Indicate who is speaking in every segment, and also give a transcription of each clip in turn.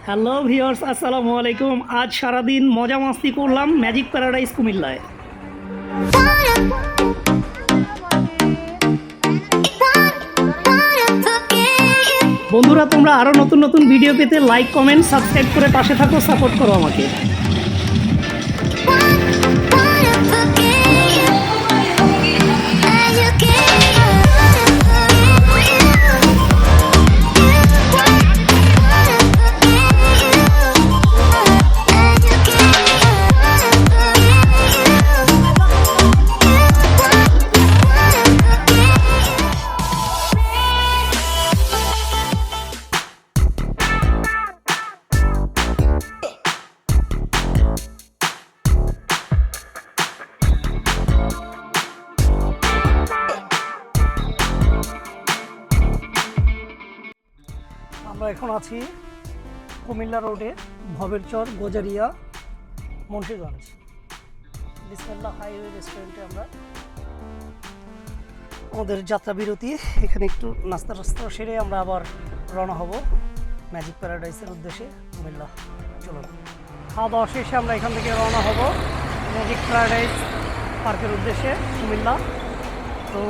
Speaker 1: Hello viewers, আসসালামু আলাইকুম। আজ সারাদিন মজা মাস্তি করলাম ম্যাজিক প্যারাডাইস কুমিল্লায়। বন্ধুরা, তোমরা আরও নতুন নতুন ভিডিও পেতে লাইক, কমেন্ট, সাবস্ক্রাইব করে পাশে থাকো, সাপোর্ট করো আমাকে। আমরা এখন আছি কুমিল্লা রোডে, ভবেরচর, গোজারিয়া, মুন্সিগঞ্জ বিসমিল্লাহ হাইওয়ে রেস্টুরেন্টে আমরা আমাদের যাত্রা বিরতি। এখানে একটু নাস্তা টাস্তা সেরে আমরা আবার রওনা হব ম্যাজিক প্যারাডাইসের উদ্দেশ্যে কুমিল্লা। চলুন, খাওয়া দাওয়া শেষে আমরা এখান থেকে রওনা হব ম্যাজিক প্যারাডাইস পার্কের উদ্দেশ্যে কুমিল্লা। তো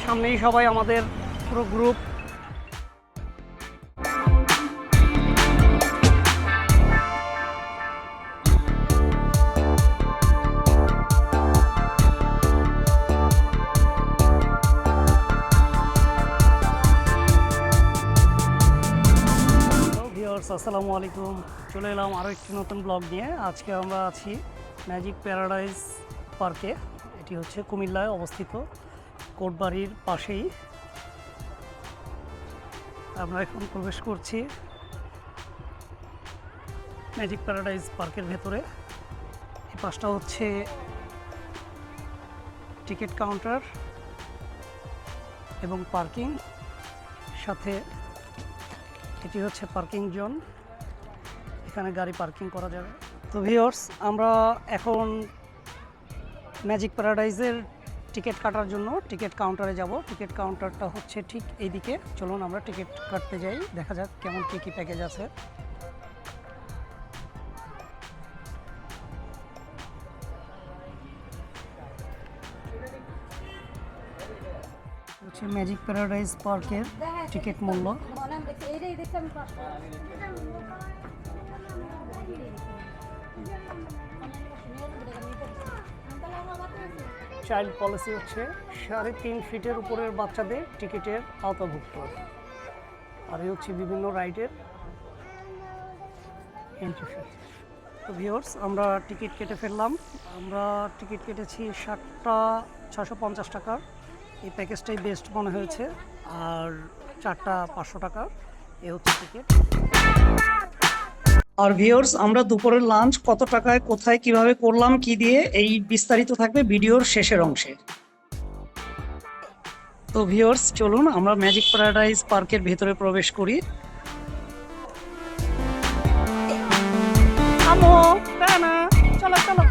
Speaker 1: সামনেই সবাই আমাদের পুরো গ্রুপ। আসসালামু আলাইকুম, চলে এলাম আরও একটি নতুন ব্লগ নিয়ে। আজকে আমরা আছি ম্যাজিক প্যারাডাইস পার্কে। এটি হচ্ছে কুমিল্লায় অবস্থিত, কোটবাড়ির পাশেই। আমরা এখন প্রবেশ করছি ম্যাজিক প্যারাডাইস পার্কের ভেতরে। এই পাশটা হচ্ছে টিকিট কাউন্টার এবং পার্কিং, সাথে এটি হচ্ছে পার্কিং জোন, এখানে গাড়ি পার্কিং করা যাবে। তো ভিউয়ার্স, আমরা এখন ম্যাজিক প্যারাডাইজের টিকিট কাটার জন্য টিকিট কাউন্টারে যাব। টিকিট কাউন্টারটা হচ্ছে ঠিক এইদিকে। চলুন আমরা টিকিট কাটতে যাই, দেখা যাক কেমন কী প্যাকেজ আছে। হচ্ছে ম্যাজিক প্যারাডাইস পার্কের টিকিট মূল্য। চাইল্ড পলিসি হচ্ছে 3.5 ফিটের উপরের বাচ্চাদের টিকিটের আওতাভুক্ত। আর এই হচ্ছে বিভিন্ন রাইডের এন্ট্রি ফি। তো ভিউয়ার্স, আমরা টিকিট কেটে ফেললাম। আমরা টিকিট কেটেছি 7টা 650 টাকার। এই প্যাকেজটাই বেস্ট মনে হয়েছে। আর 4টা 500 টাকা, এ হচ্ছে টিকিট। আর ভিউয়ার্স, আমরা দুপুরের লাঞ্চ কত টাকায়, কোথায়, কিভাবে করলাম, কি দিয়ে, এই বিস্তারিত থাকবে ভিডিওর শেষের অংশে। তো ভিউয়ার্স, চলুন আমরা ম্যাজিক প্যারাডাইস পার্কের ভেতরে প্রবেশ করি। চলো চলো।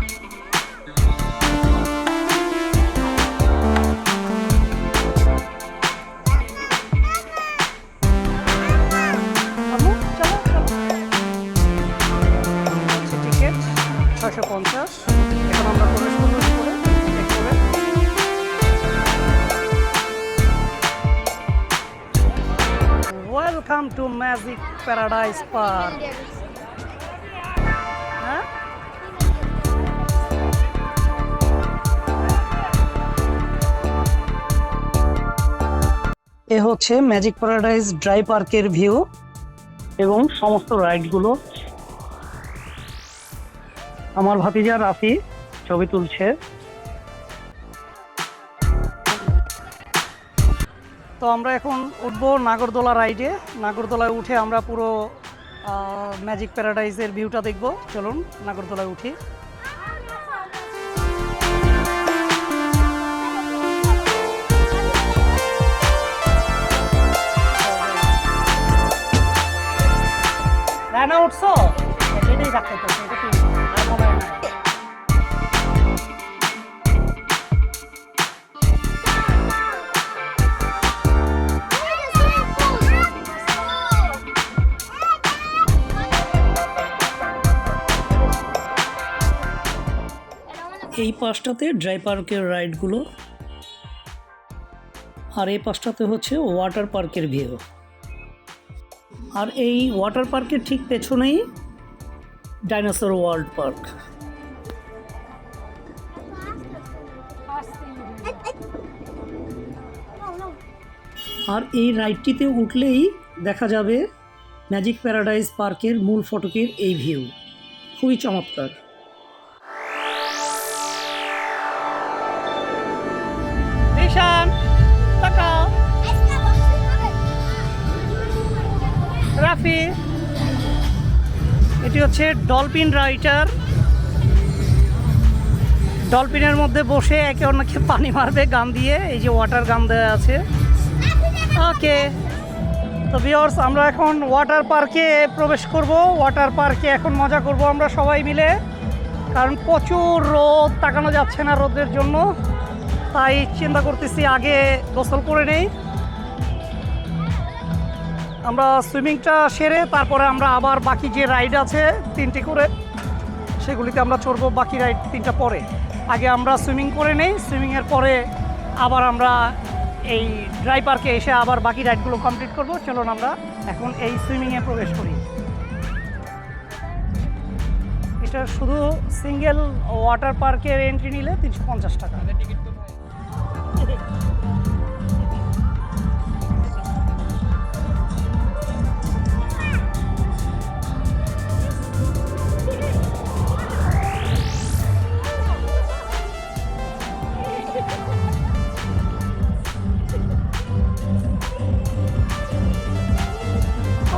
Speaker 1: টিকিট 650। এখন আমরা প্রবেশ করবো উপরে। Welcome to magic paradise park. হ্যাঁ, এ হচ্ছে ম্যাজিক প্যারাডাইস ড্রাই পার্কের ভিউ এবং সমস্ত রাইডগুলো। আমার ভাতিজা রাফি ছবি তুলছে। তো আমরা এখন উঠবো নাগরদোলা রাইডে। নাগরদোলায় উঠে আমরা পুরো ম্যাজিক প্যারাডাইসের ভিউটা দেখব। চলুন নাগরদোলায় উঠি। রানা উঠছো? এটাই রাখতে তো, এটা কি আর মোবাইল নাই। এই পাশটাতে ড্রাই পার্কের রাইডগুলো, আর এই পাশটাতে হচ্ছে ওয়াটার পার্কের ভিউ। আর এই ওয়াটার পার্কের ঠিক পেছনেই ডাইনোসর ওয়ার্ল্ড পার্ক। আর এই রাইডটিতে উঠলেই দেখা যাবে ম্যাজিক প্যারাডাইস পার্কের মূল ফটকের এই ভিউ, খুবই চমৎকার। রাফি, এটি হচ্ছে ডলফিন রাইডার। ডলফিনের মধ্যে বসে একে অন্যকে পানি মারবে গান দিয়ে, এই যে ওয়াটার গান দেওয়া আছে। ওকে, তো ভিউয়ার্স, আমরা এখন ওয়াটার পার্কে প্রবেশ করব। ওয়াটার পার্কে এখন মজা করব আমরা সবাই মিলে, কারণ প্রচুর রোদ, তাকানো যাচ্ছে না রোদের জন্য। তাই চিন্তা করতেছি আগে গোসল করে নেই। আমরা সুইমিংটা সেরে তারপরে আমরা আবার বাকি যে রাইড আছে 3টি করে, সেগুলিতে আমরা চড়বো। বাকি রাইড 3টা পরে, আগে আমরা সুইমিং করে নেই। সুইমিংয়ের পরে আবার আমরা এই ড্রাই পার্কে এসে আবার বাকি রাইডগুলো কমপ্লিট করব। চলুন আমরা এখন এই সুইমিংয়ে প্রবেশ করি। এটা শুধু সিঙ্গেল ওয়াটার পার্কের এন্ট্রি নিলে 350 টাকা।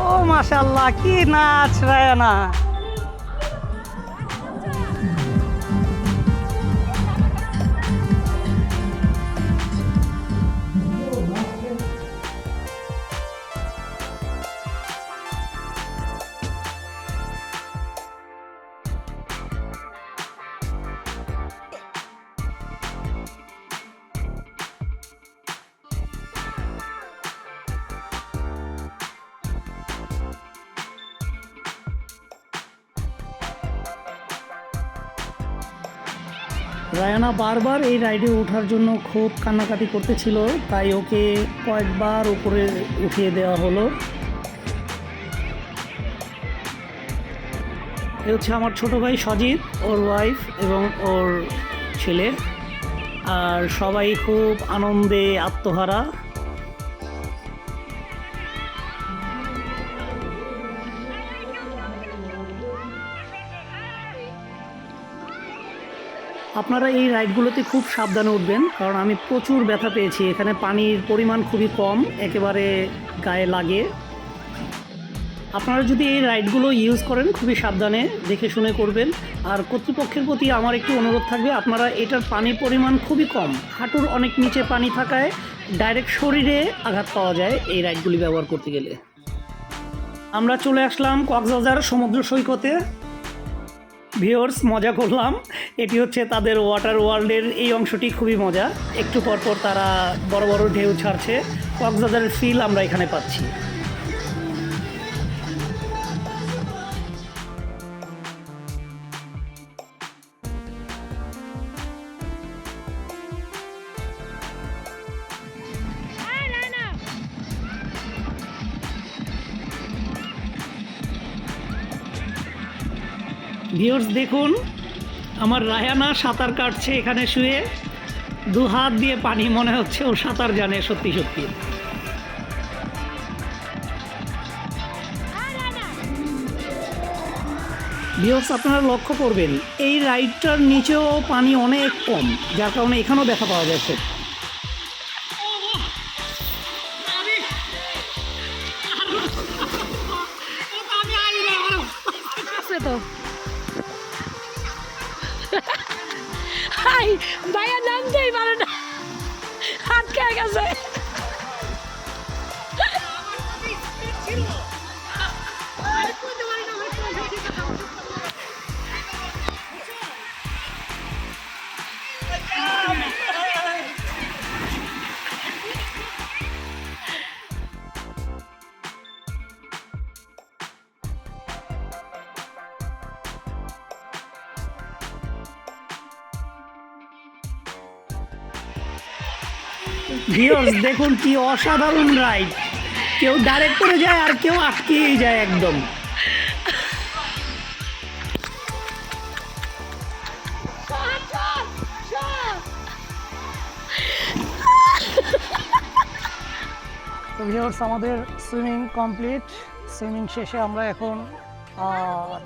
Speaker 1: ও মাশাআল্লাহ, কি নাচ রায়ানা! রায়ানা বারবার এই রাইডে ওঠার জন্য খুব কান্নাকাটি করতেছিল, তাই ওকে কয়েকবার উপরে উঠিয়ে দেওয়া হলো। এ হচ্ছে আমার ছোট ভাই সজিত, ওর ওয়াইফ এবং ওর ছেলে, আর সবাই খুব আনন্দে আত্মহারা। আপনারা এই রাইডগুলোতে খুব সাবধানে উঠবেন, কারণ আমি প্রচুর ব্যথা পেয়েছি। এখানে পানির পরিমাণ খুবই কম, একেবারে গায়ে লাগে। আপনারা যদি এই রাইডগুলো ইউজ করেন খুবই সাবধানে দেখে শুনে করবেন। আর কর্তৃপক্ষের প্রতি আমার একটু অনুরোধ থাকবে, আপনারা এটার পানির পরিমাণ খুবই কম, হাঁটুর অনেক নিচে পানি থাকায় ডাইরেক্ট শরীরে আঘাত পাওয়া যায় এই রাইডগুলি ব্যবহার করতে গেলে। আমরা চলে আসলাম কক্সবাজার সমুদ্র সৈকতে। ভিউয়ার্স, মজা করলাম। এটি হচ্ছে তাদের ওয়াটার ওয়ার্ল্ডের এই অংশটি, খুবই মজা। একটু পরপর তারা বড় বড় ঢেউ ছাড়ছে, কক্সবাজারের ফিল আমরা এখানে পাচ্ছি। ভিউয়ার্স দেখুন, আমার রায়ানা সাঁতার কাটছে এখানে শুয়ে, 2 হাত দিয়ে পানি, মনে হচ্ছে ও সাঁতার জানে সত্যি সত্যি। ভিউয়ার্স, আপনারা লক্ষ্য করবেন এই রাইডটার নিচেও পানি অনেক কম, যার কারণে এখানেও দেখা পাওয়া যাচ্ছে। তো ভাইয়া নামতেই পারে না, আটকে গেছে। ভিউয়ার্স দেখুন কি অসাধারণ রাইড, কেউ ডাইরেক্ট করে যায় আর কেউ আটকেই যায় একদম। তো ভিউয়ার্স আমাদের সুইমিং কমপ্লিট। সুইমিং শেষে আমরা এখন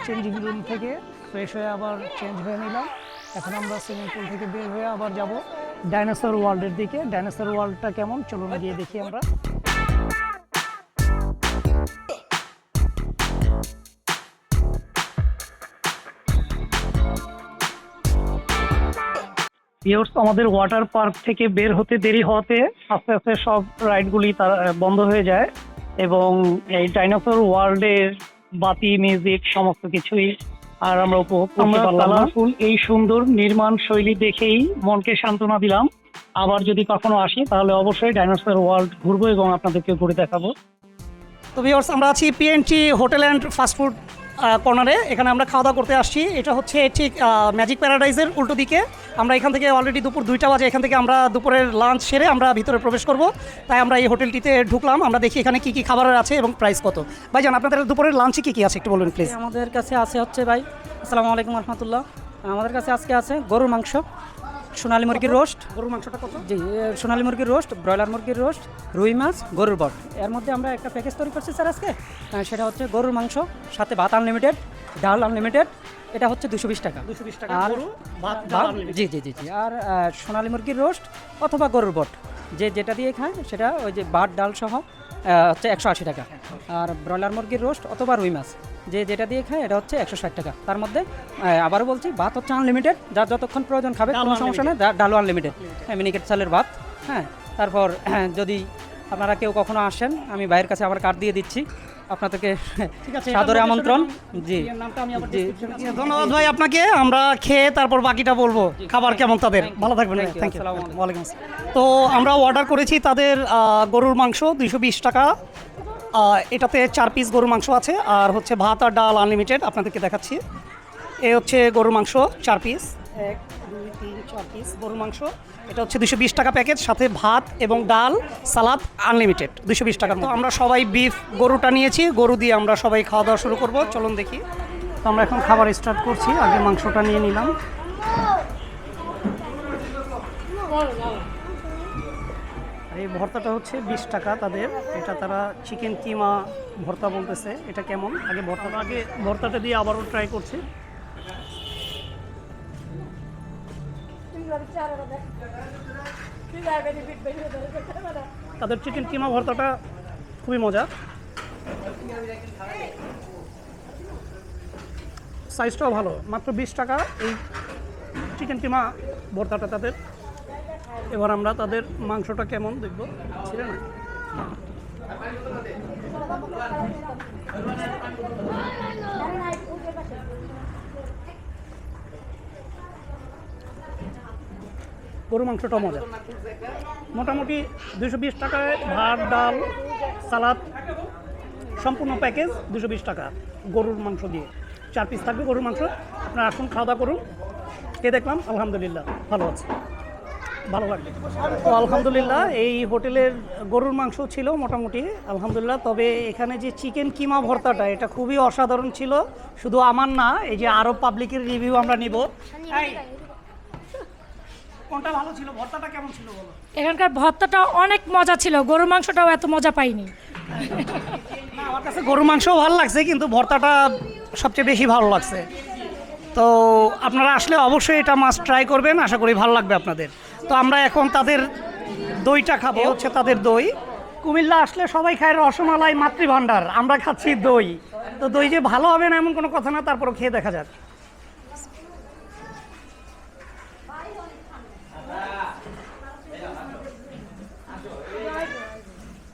Speaker 1: চেঞ্জিং রুম থেকে ফ্রেশ হয়ে আবার চেঞ্জ হয়ে নিলাম। এখন আমরা সুইমিং পুল থেকে বের হয়ে আবার যাব ডাইনোসর ওয়ার্ল্ডের দিকে। ডাইনোসর ওয়ার্ল্ডটা কেমন চলুন গিয়ে দেখি আমরা। ভিউয়ার্স আমাদের ওয়াটার পার্ক থেকে বের হতে দেরি হওয়াতে আস্তে আস্তে সব রাইডগুলি তারা বন্ধ হয়ে যায় এবং এই ডাইনোসর ওয়ার্ল্ডের বাতি মিউজিক সমস্ত কিছুই আর আমরা উপভোগ করতে পারলাম না। এই সুন্দর নির্মাণ শৈলী দেখেই মনকে সান্ত্বনা দিলাম। আবার যদি কখনো আসি তাহলে অবশ্যই ডাইনোসর ওয়ার্ল্ড ঘুরবো এবং আপনাদেরকে ঘুরে দেখাবো। তো ভিউয়ার্স আমরা আছি পিএনটি হোটেল অ্যান্ড ফাস্টফুড কর্নারে। এখানে আমরা খাওয়া দাওয়া করতে আসছি। এটা হচ্ছে ঠিক ম্যাজিক প্যারাডাইজের উল্টো দিকে। আমরা এখান থেকে অলরেডি দুপুর 2টা বাজে, এখান থেকে আমরা দুপুরের লাঞ্চ সেরে আমরা ভিতরে প্রবেশ করব। তাই আমরা এই হোটেলটিতে ঢুকলাম। আমরা দেখি এখানে কি কি খাবার আছে এবং প্রাইস কত। ভাইজান আপনাদের দুপুরের লাঞ্চে কি কি আছে একটু বলুন প্লিজ।
Speaker 2: আমাদের কাছে আছে হচ্ছে ভাই, আসসালামু আলাইকুম রহমতুল্লাহ। আমাদের কাছে আজকে আছে গরুর মাংস, সোনালী মুরগির রোস্ট।
Speaker 1: গরুর মাংসটা কত?
Speaker 2: জি, সোনালী মুরগির রোস্ট, ব্রয়লার মুরগির রোস্ট, রুই মাছ, গরুর বট। এর মধ্যে আমরা একটা প্যাকেজ তৈরি করছি স্যার আজকে। সেটা হচ্ছে গরুর মাংস, সাথে ভাত আনলিমিটেড, ডাল আনলিমিটেড। এটা হচ্ছে 220 টাকা।
Speaker 1: 220 টাকা
Speaker 2: আর
Speaker 1: গরু, ভাত, ডাল unlimited।
Speaker 2: জি জি জি জি। আর সোনালী মুরগির রোস্ট অথবা গরুর বট, যেটা দিয়ে খায় সেটা ওই যে ভাত ডাল সহ হচ্ছে 180 টাকা। আর ব্রয়লার মুরগির রোস্ট অথবা রুই মাছ, যেটা দিয়ে খায় এটা হচ্ছে 160 টাকা। তার মধ্যে আবারও বলছি, ভাত হচ্ছে আনলিমিটেড, যার যতক্ষণ প্রয়োজন খাবে, কোনো সমস্যা নেই। ডালও আনলিমিটেড, মিনিকেট চালের ভাত। হ্যাঁ, তারপর যদি আপনারা কেউ কখনো আসেন, আমি ভাইয়ের কাছে আমার কার্ড দিয়ে দিচ্ছি আপনাদেরকে, সাদরে আমন্ত্রণ। জি জি,
Speaker 1: ধন্যবাদ ভাই আপনাকে। আমরা খেয়ে তারপর বাকিটা বলবো খাবার কেমন তাদের। ভালো থাকবেন। Thank you. ওয়ালাইকুম আসসালাম। তো আমরা অর্ডার করেছি তাদের গরুর মাংস 220 টাকা। এটাতে 4 পিস গরুর মাংস আছে আর হচ্ছে ভাত আর ডাল আনলিমিটেড। আপনাদেরকে দেখাচ্ছি, এ হচ্ছে গরুর মাংস 4 পিস, 1 2 3 4 পিস গরুর মাংস। এটা হচ্ছে 220 টাকা প্যাকেজ, সাথে ভাত এবং ডাল, সালাদ আনলিমিটেড 220 টাকার। তো আমরা সবাই বিফ গরুটা নিয়েছি, গরু দিয়ে আমরা সবাই খাওয়া দাওয়া শুরু করব। চলুন দেখি। তো আমরা এখন খাবার স্টার্ট করছি। আগে মাংসটা নিয়ে নিলাম। এই ভর্তাটা হচ্ছে 20 টাকা তাদের। এটা তারা চিকেন কিমা ভর্তা বলতেছে। এটা কেমন আগে ভর্তাটা দিয়ে আবারও ট্রাই করছি। তাদের চিকেন কিমা ভর্তাটা খুবই মজা, সাইজটাও ভালো। মাত্র 20 টাকা এই চিকেন কিমা ভর্তাটা তাদের। এবার আমরা তাদের মাংসটা কেমন দেখব। ছিল না গরুর মাংসটাও মজা। মোটামুটি 220 টাকায় ভাত ডাল সালাদ সম্পূর্ণ প্যাকেজ 220 টাকা গরুর মাংস দিয়ে। 4 পিস থাকবে গরুর মাংস। আপনারা আসুন, খাওয়া দাওয়া করুন। কে দেখলাম আলহামদুলিল্লাহ ভালো আছে, ভালো লাগবে। তো আলহামদুলিল্লাহ এই হোটেলের গরুর মাংস ছিল মোটামুটি আলহামদুলিল্লাহ। তবে এখানে যে চিকেন কিমা ভর্তাটা, এটা খুবই অসাধারণ ছিল। শুধু আমার না, এই যে আরও পাবলিকের রিভিউ আমরা নিব। কোনটা ভালো ছিল, ভর্তাটা কেমন ছিল বলো?
Speaker 3: এখানকার ভর্তাটা অনেক মজা ছিল, গরুর মাংসটাও এত মজা পাইনি।
Speaker 1: না, আমার কাছে গরুর মাংসও ভালো লাগছে, কিন্তু ভর্তাটা সবচেয়ে বেশি ভালো লাগছে। তো আপনারা আসলে অবশ্যই এটা মাস্ট ট্রাই করবেন, আশা করি ভালো লাগবে আপনাদের। তো আমরা এখন তাদের দইটা খাবো। হচ্ছে তাদের দই। কুমিল্লা আসলে সবাই খায় রসমালাই মাতৃভাণ্ডার, আমরা খাচ্ছি দই। তো দই যে ভালো হবে না এমন কোনো কথা না, তারপরও খেয়ে দেখা যাক।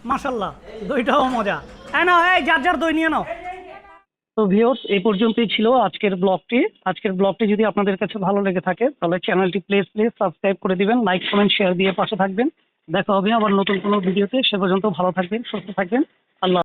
Speaker 1: মাশাল্লাহ, দইটাও মজা। হ্যাঁ না, এই যার যার দই নিয়ে নাও। তো ভিউয়ার্স, এই পর্যন্তই ছিল আজকের ব্লগটি। যদি আপনাদের কাছে ভালো লেগে থাকে তাহলে চ্যানেলটি প্লিজ সাবস্ক্রাইব করে দিবেন, লাইক কমেন্ট শেয়ার দিয়ে পাশে থাকবেন। দেখা হবে আবার নতুন কোনো ভিডিওতে। সে পর্যন্ত ভালো থাকবেন, সুস্থ থাকবেন। আল্লাহ।